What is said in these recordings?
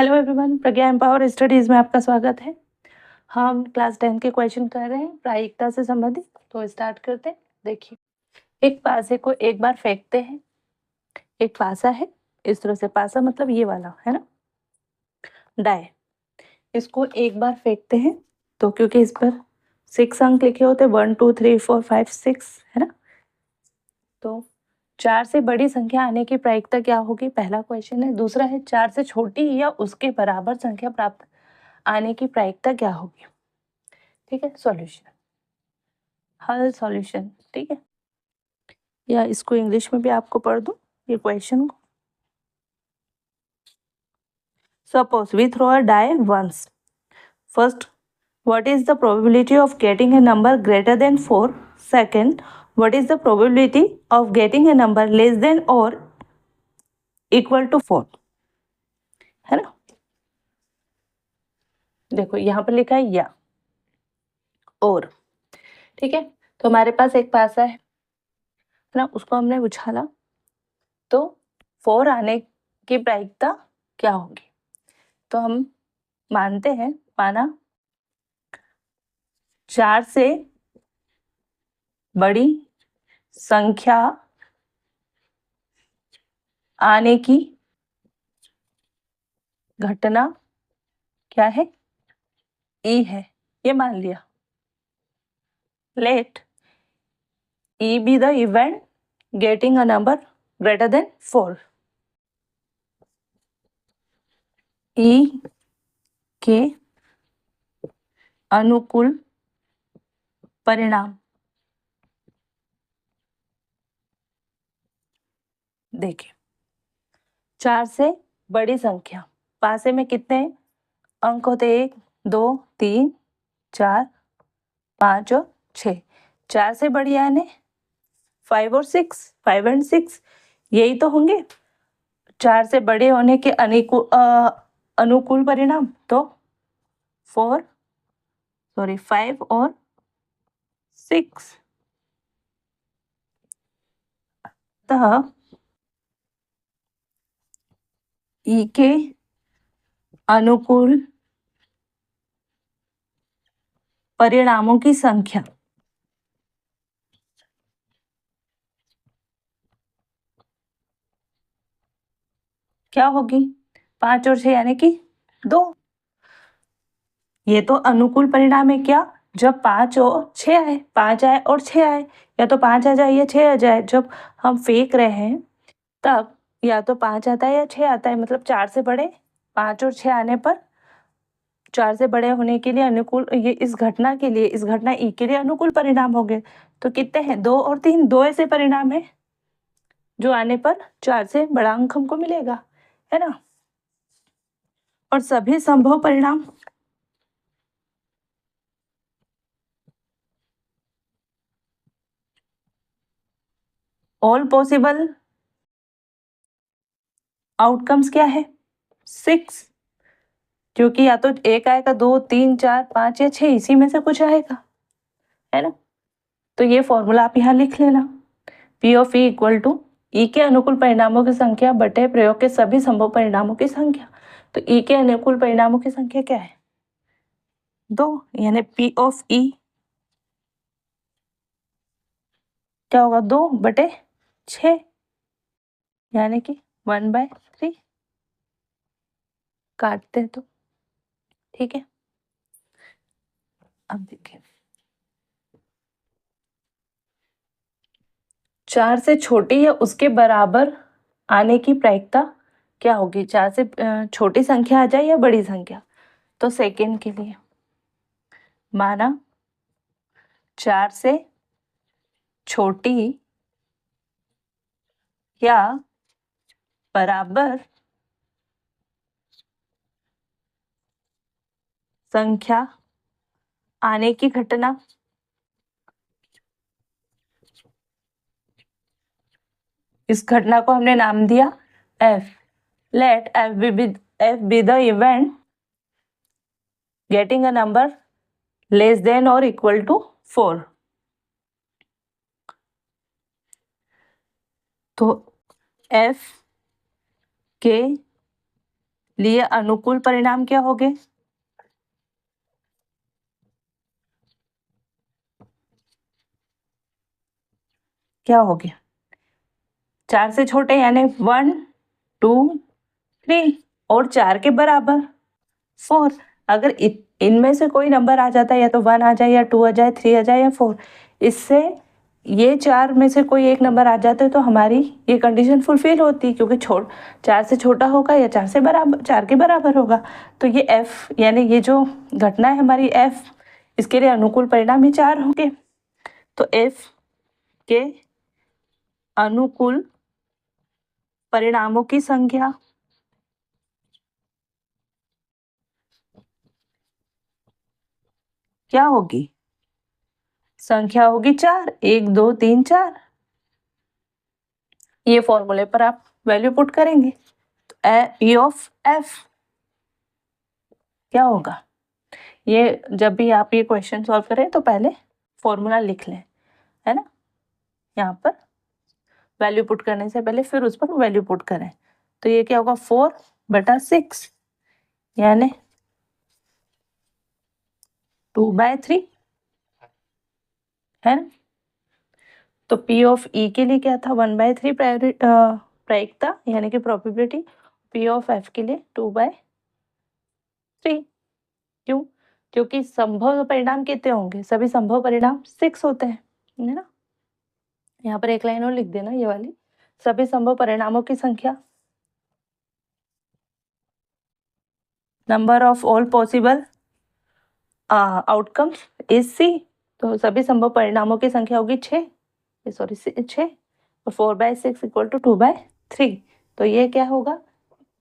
Hello everyone, प्रज्ञा empower studies में आपका स्वागत है। हम क्लास 10 के क्वेश्चन कर रहे हैं प्रायिकता से संबंधित। तो स्टार्ट करते हैं। देखिए, एक पासे को एक बार फेंकते हैं। एक पासा है, इस तरह से पासा मतलब ये वाला है ना, डाय। इसको एक बार फेंकते हैं तो क्योंकि इस पर 6 अंक लिखे होते, 1 2 3 4 5 6 है ना, तो 4 से बड़ी संख्या आने की प्रायिकता क्या होगी, पहला क्वेश्चन है। दूसरा है 4 से छोटी या उसके बराबर संख्या प्राप्त आने की प्रायिकता क्या होगी। ठीक है, सॉल्यूशन, हल, सॉल्यूशन। ठीक है, या इसको इंग्लिश में भी आपको पढ़ दूं ये क्वेश्चन को। Suppose we throw a die once. First, what is the probability of getting a number greater than 4? Second, what is the probability of getting a number less than or equal to 4? है ना, देखो यहाँ पर लिखा है या और। ठीक है, तो हमारे पास एक पासा है ना, उसको हमने उछाला तो 4 आने की प्रायिकता क्या होगी। तो हम मानते हैं, माना 4 से बड़ी संख्या आने की घटना क्या है, ई है, ये मान लिया। Let E be the event getting a number greater than 4। E के अनुकूल परिणाम। देखिए, 4 से बड़ी संख्या, पासे में कितने अंक होते, 1 2 3 4 5 और 6। 4 से बड़ी यानी 5 और 6, 5 एंड 6 यही तो होंगे 4 से बड़े होने के अनुकूल परिणाम। तो 5 और 6। अतः ई के अनुकूल परिणामों की संख्या क्या होगी, 5 और 6 यानी कि 2। ये तो अनुकूल परिणाम है क्या, जब 5 और 6 आए, 5 आए और 6 आए, या तो 5 आ जाए या 6 आ जाए। जब हम फेंक रहे हैं तब या तो 5 आता है या 6 आता है, मतलब 4 से बड़े, 5 और 6 आने पर 4 से बड़े होने के लिए अनुकूल, ये इस घटना के लिए, इस घटना ई के लिए अनुकूल परिणाम हो गए। तो कितने हैं, 2 और 3, 2 ऐसे परिणाम है जो आने पर 4 से बड़ा अंक हमको मिलेगा, है ना। और सभी संभव परिणाम ऑल पॉसिबल आउटकम्स क्या है, 6। क्योंकि या तो एक आएगा, 2 3 4 5 या 6, इसी में से कुछ आएगा, है ना। तो ये फॉर्मूला आप यहाँ लिख लेना, P of E equal to E के अनुकूल परिणामों की संख्या बटे प्रयोग के सभी संभव परिणामों की संख्या। तो ई के अनुकूल परिणामों की संख्या क्या है, 2, यानी पी ऑफ ई क्या होगा, 2 बटे 6, यानी कि 1/3। काटते हैं तो ठीक है। अब देखिए, 4 से छोटी या उसके बराबर आने की प्रायिकता क्या होगी, 4 से छोटी संख्या आ जाए या बड़ी संख्या। तो सेकेंड के लिए माना 4 से छोटी या बराबर संख्या आने की घटना, इस घटना को हमने नाम दिया F. Let F be the event getting a number less than और इक्वल टू 4। तो एफ के लिए अनुकूल परिणाम क्या हो गए? क्या हो गया? 4 से छोटे यानी 1 2 3 और 4 के बराबर 4। अगर इनमें से कोई नंबर आ जाता है, या तो 1 आ जाए या 2 आ जाए, 3 आ जाए या 4, इससे ये 4 में से कोई एक नंबर आ जाता है तो हमारी ये कंडीशन फुलफिल होती है, क्योंकि 4 से छोटा होगा या 4 के बराबर होगा। तो ये F यानी ये जो घटना है हमारी F, इसके लिए अनुकूल परिणाम ही 4 होंगे। तो F के अनुकूल परिणामों की संख्या क्या होगी? संख्या होगी 4, 1 2 3 4। ये फॉर्मूले पर आप वैल्यू पुट करेंगे तो E ऑफ F क्या होगा? ये जब भी आप ये क्वेश्चन सॉल्व करें तो पहले फॉर्मूला लिख लें, है ना। यहाँ पर वैल्यू पुट करने से पहले फिर उस पर वैल्यू पुट करें। तो ये क्या होगा? 4/6 यानी 2/3, है ना। तो P ऑफ E के लिए क्या था? 1/3 प्रायिकता यानी कि प्रोबेबिलिटी। P ऑफ F के लिए 2/3। क्यों? क्योंकि संभव परिणाम कितने होंगे? सभी संभव परिणाम 6 होते हैं, है ना। यहाँ पर एक लाइन और लिख देना, ये वाली, सभी संभव परिणामों की संख्या, number of all possible outcomes is C। तो सभी संभव परिणामों की संख्या होगी 6, सॉरी 6, और 4/6 इक्वल टू 2/3। तो ये क्या होगा?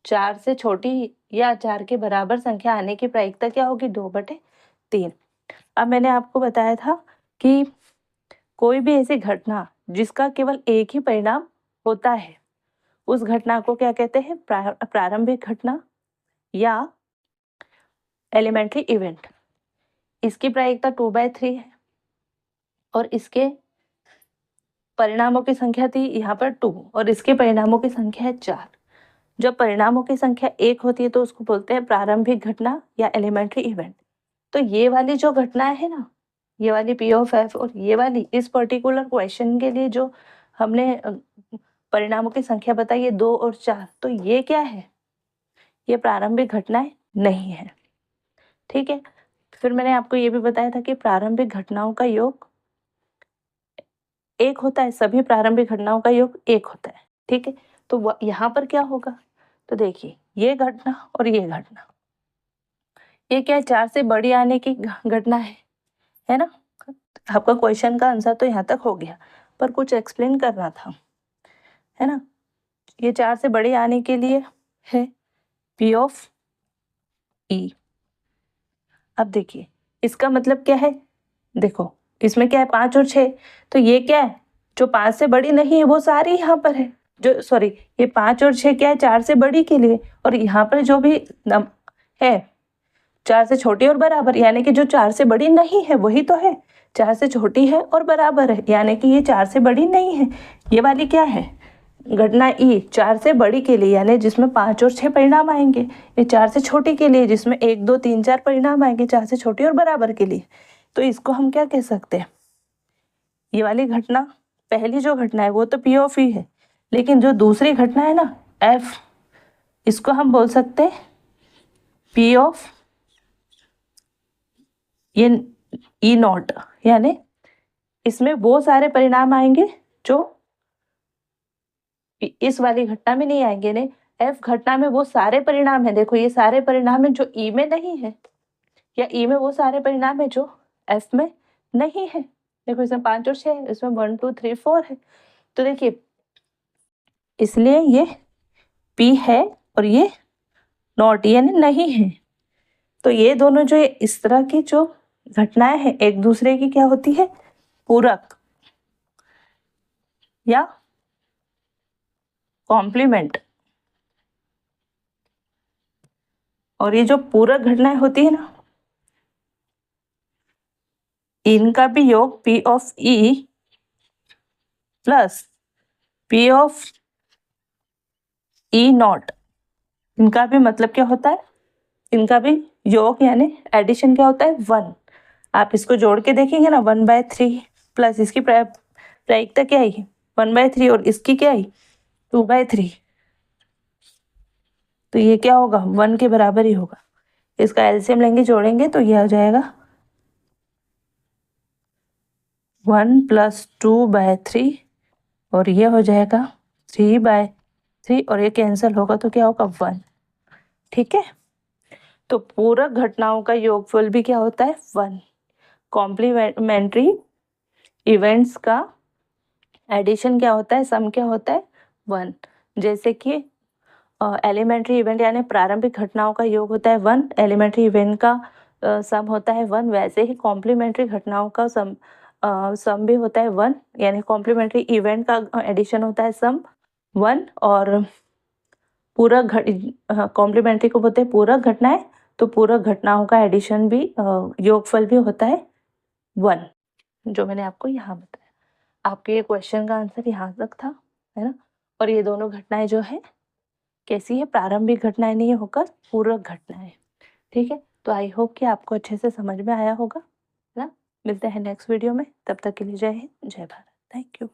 4 से छोटी या 4 के बराबर संख्या आने की प्रायिकता क्या होगी? 2/3। अब मैंने आपको बताया था कि कोई भी ऐसी घटना जिसका केवल एक ही परिणाम होता है, उस घटना को क्या कहते हैं? प्रारंभिक घटना या एलिमेंट्री इवेंट। इसकी प्रायिकता 2/3 है और इसके परिणामों की संख्या थी यहाँ पर 2 और इसके परिणामों की संख्या है 4। जब परिणामों की संख्या 1 होती है तो उसको बोलते हैं प्रारंभिक घटना या एलिमेंट्री इवेंट। तो ये वाली जो घटनाएं है ना, ये वाली P ऑफ F और ये वाली, इस पर्टिकुलर क्वेश्चन के लिए जो हमने परिणामों की संख्या बताई है 2 और 4, तो ये क्या है? ये प्रारंभिक घटनाएं नहीं है, ठीक है। फिर मैंने आपको ये भी बताया था कि प्रारंभिक घटनाओं का योग 1 होता है, सभी प्रारंभिक घटनाओं का योग 1 होता है, ठीक है। तो यहाँ पर क्या होगा? तो देखिए, ये घटना और ये घटना, ये क्या है? 4 से बड़ी आने की घटना है ना। आपका क्वेश्चन का आंसर तो यहाँ तक हो गया, पर कुछ एक्सप्लेन करना था, है ना। ये 4 से बड़ी आने के लिए है P ऑफ E। अब देखिए, इसका मतलब क्या है? देखो, इसमें क्या है? 5 और 6। तो ये क्या है? जो 5 से बड़ी नहीं है वो सारी यहाँ पर है। जो सॉरी, ये 5 और 6 क्या है? 4 से बड़ी के लिए। और यहाँ पर जो भी है 4 से छोटी और बराबर, यानी कि जो 4 से बड़ी नहीं है वही तो है। 4 से छोटी है और बराबर है, यानी कि ये 4 से बड़ी नहीं है। ये वाली क्या है? घटना E 4 से बड़ी के लिए, यानी जिसमें 5 और 6 परिणाम आएंगे। ये 4 से छोटी के लिए, जिसमें 1 2 3 4 परिणाम आएंगे, 4 से छोटी और बराबर के लिए। तो इसको हम क्या कह सकते हैं? ये वाली घटना, पहली जो घटना है वो तो P ऑफ E है, लेकिन जो दूसरी घटना है ना F, इसको हम बोल सकते हैं P ऑफ ये E नॉट, यानी इसमें वो सारे परिणाम आएंगे जो इस वाली घटना में नहीं आएंगे। ने F घटना में वो सारे परिणाम है, देखो ये सारे परिणाम है जो E में नहीं है, या E में वो सारे परिणाम है जो F में नहीं है। देखो इसमें 5 और 6 है, इसमें 1 2 3 4 है। तो देखिए, इसलिए ये P है और ये नॉट, यानी नहीं है। तो ये दोनों जो इस तरह की जो घटनाएं हैं एक दूसरे की क्या होती है? पूरक या कॉम्प्लीमेंट। और ये जो पूरक घटनाएं होती है ना, इनका भी योग P of E plus P of E not इनका भी मतलब क्या होता है, इनका भी योग यानी एडिशन क्या होता है 1। आप इसको जोड़ के देखेंगे ना 1/3 प्लस इसकी प्रायिकता क्या आई 1/3 और इसकी क्या आई 2/3, तो ये क्या होगा 1 के बराबर ही होगा। इसका एलसीएम लेंगे जोड़ेंगे तो ये हो जाएगा 1 + 2/3 और ये हो जाएगा 3/3 और ये कैंसिल होगा तो क्या होगा 1। ठीक है, तो पूरक घटनाओं का योगफल भी क्या होता है 1। कॉम्प्लीमेंट्री इवेंट्स का एडिशन क्या होता है, सम क्या होता है 1। जैसे कि एलिमेंट्री इवेंट यानी प्रारंभिक घटनाओं का योग होता है 1, एलिमेंट्री इवेंट का सम होता है 1, वैसे ही कॉम्प्लीमेंट्री घटनाओं का सम भी होता है 1, यानी कॉम्प्लीमेंट्री इवेंट का एडिशन होता है सम 1 और पूरक कॉम्प्लीमेंट्री को बोलते हैं पूरक घटनाएं, तो पूरक घटनाओं का एडिशन भी योगफल भी होता है 1, जो मैंने आपको यहाँ बताया। आपके ये क्वेश्चन का आंसर यहाँ तक था, है ना। और ये दोनों घटनाएं जो है कैसी है, प्रारंभिक घटनाएं नहीं होकर पूरक घटनाएं। ठीक है, तो आई होप कि आपको अच्छे से समझ में आया होगा, है ना। मिलते हैं नेक्स्ट वीडियो में, तब तक के लिए जय हिंद, जय भारत, थैंक यू।